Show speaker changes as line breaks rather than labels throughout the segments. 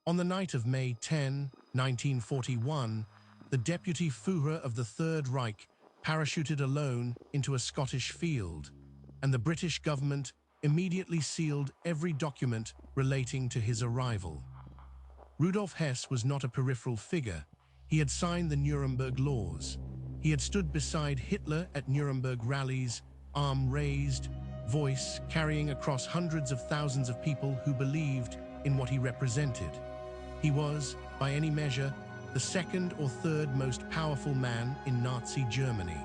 On the night of May 10, 1941, the deputy Führer of the Third Reich parachuted alone into a Scottish field, and the British government immediately sealed every document relating to his arrival. Rudolf Hess was not a peripheral figure. He had signed the Nuremberg Laws. He had stood beside Hitler at Nuremberg rallies, arm raised, voice carrying across hundreds of thousands of people who believed in what he represented. He was, by any measure, the second or third most powerful man in Nazi Germany.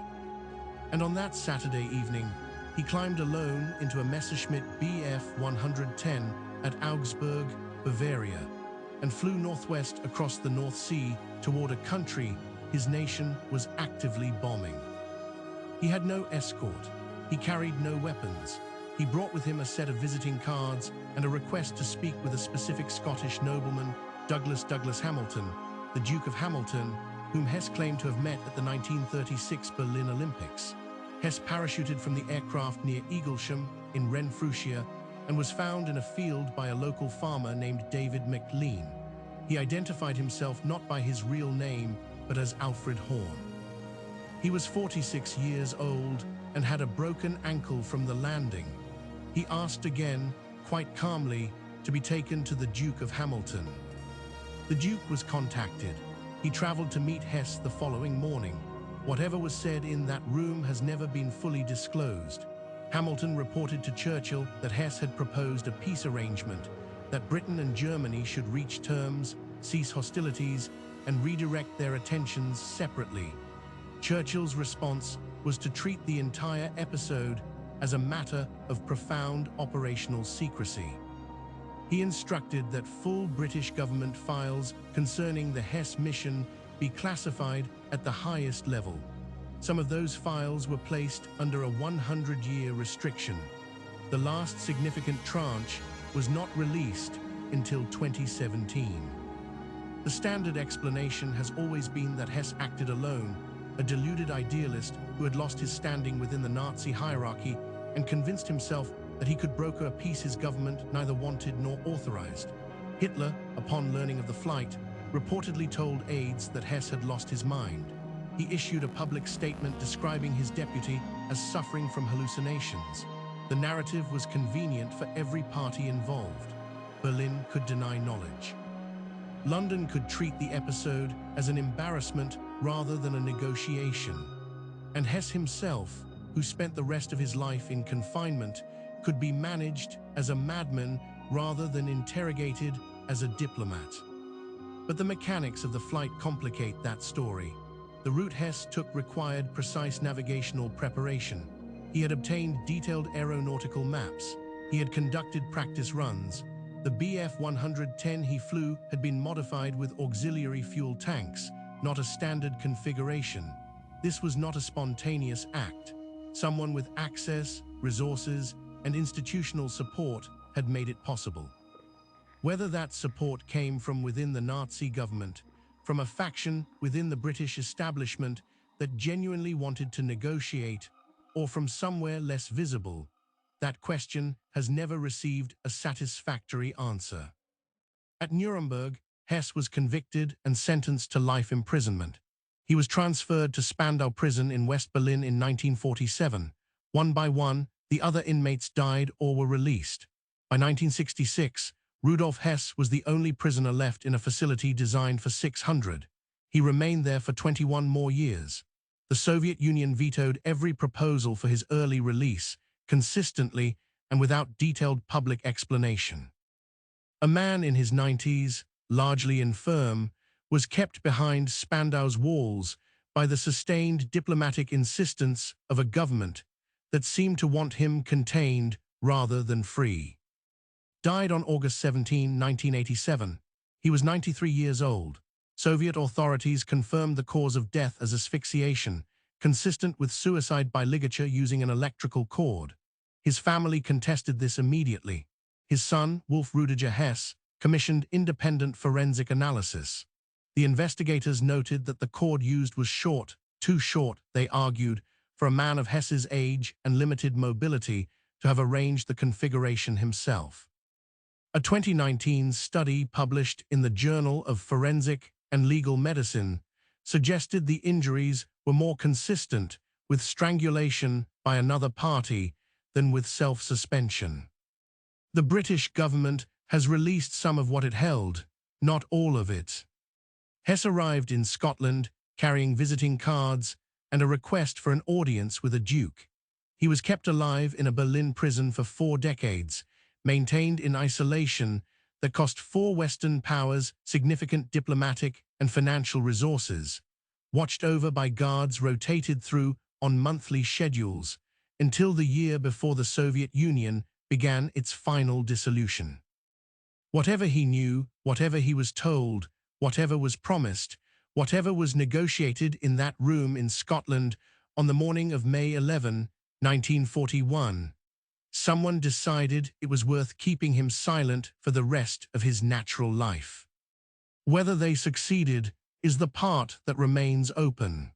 And on that Saturday evening, he climbed alone into a Messerschmitt Bf 110 at Augsburg, Bavaria, and flew northwest across the North Sea toward a country his nation was actively bombing. He had no escort. He carried no weapons. He brought with him a set of visiting cards and a request to speak with a specific Scottish nobleman, Douglas Hamilton, the Duke of Hamilton, whom Hess claimed to have met at the 1936 Berlin Olympics. Hess parachuted from the aircraft near Eaglesham in Renfrewshire and was found in a field by a local farmer named David McLean. He identified himself not by his real name, but as Alfred Horn. He was 46 years old and had a broken ankle from the landing. He asked again, quite calmly, to be taken to the Duke of Hamilton. The Duke was contacted. He traveled to meet Hess the following morning. Whatever was said in that room has never been fully disclosed. Hamilton reported to Churchill that Hess had proposed a peace arrangement, that Britain and Germany should reach terms, cease hostilities, and redirect their attentions separately. Churchill's response was to treat the entire episode as a matter of profound operational secrecy. He instructed that full British government files concerning the Hess mission be classified at the highest level. Some of those files were placed under a 100-year restriction. The last significant tranche was not released until 2017. The standard explanation has always been that Hess acted alone, a deluded idealist who had lost his standing within the Nazi hierarchy and convinced himself that he could broker a peace his government neither wanted nor authorized. Hitler, upon learning of the flight, reportedly told aides that Hess had lost his mind. He issued a public statement describing his deputy as suffering from hallucinations. The narrative was convenient for every party involved. Berlin could deny knowledge. London could treat the episode as an embarrassment rather than a negotiation. And Hess himself, who spent the rest of his life in confinement, could be managed as a madman rather than interrogated as a diplomat. But the mechanics of the flight complicate that story. The route Hess took required precise navigational preparation. He had obtained detailed aeronautical maps. He had conducted practice runs. The Bf 110 he flew had been modified with auxiliary fuel tanks, not a standard configuration. This was not a spontaneous act. Someone with access, resources, and institutional support had made it possible. Whether that support came from within the Nazi government, from a faction within the British establishment that genuinely wanted to negotiate, or from somewhere less visible, that question has never received a satisfactory answer. At Nuremberg, Hess was convicted and sentenced to life imprisonment. He was transferred to Spandau prison in West Berlin in 1947. One by one, the other inmates died or were released. By 1966, Rudolf Hess was the only prisoner left in a facility designed for 600. He remained there for 21 more years. The Soviet Union vetoed every proposal for his early release, consistently and without detailed public explanation. A man in his 90s, largely infirm, was kept behind Spandau's walls by the sustained diplomatic insistence of a government that seemed to want him contained rather than free. Died on August 17, 1987. He was 93 years old. Soviet authorities confirmed the cause of death as asphyxiation, consistent with suicide by ligature using an electrical cord. His family contested this immediately. His son, Wolf Rudiger Hess, commissioned independent forensic analysis. The investigators noted that the cord used was short, too short, they argued, for a man of Hess's age and limited mobility to have arranged the configuration himself. A 2019 study published in the Journal of Forensic and Legal Medicine suggested the injuries were more consistent with strangulation by another party than with self-suspension. The British government has released some of what it held, not all of it. Hess arrived in Scotland carrying visiting cards and a request for an audience with a duke. He was kept alive in a Berlin prison for 4 decades, maintained in isolation that cost 4 Western powers significant diplomatic and financial resources, watched over by guards rotated through on monthly schedules, until the year before the Soviet Union began its final dissolution. Whatever he knew, whatever he was told, whatever was promised, whatever was negotiated in that room in Scotland on the morning of May 11, 1941, someone decided it was worth keeping him silent for the rest of his natural life. Whether they succeeded is the part that remains open.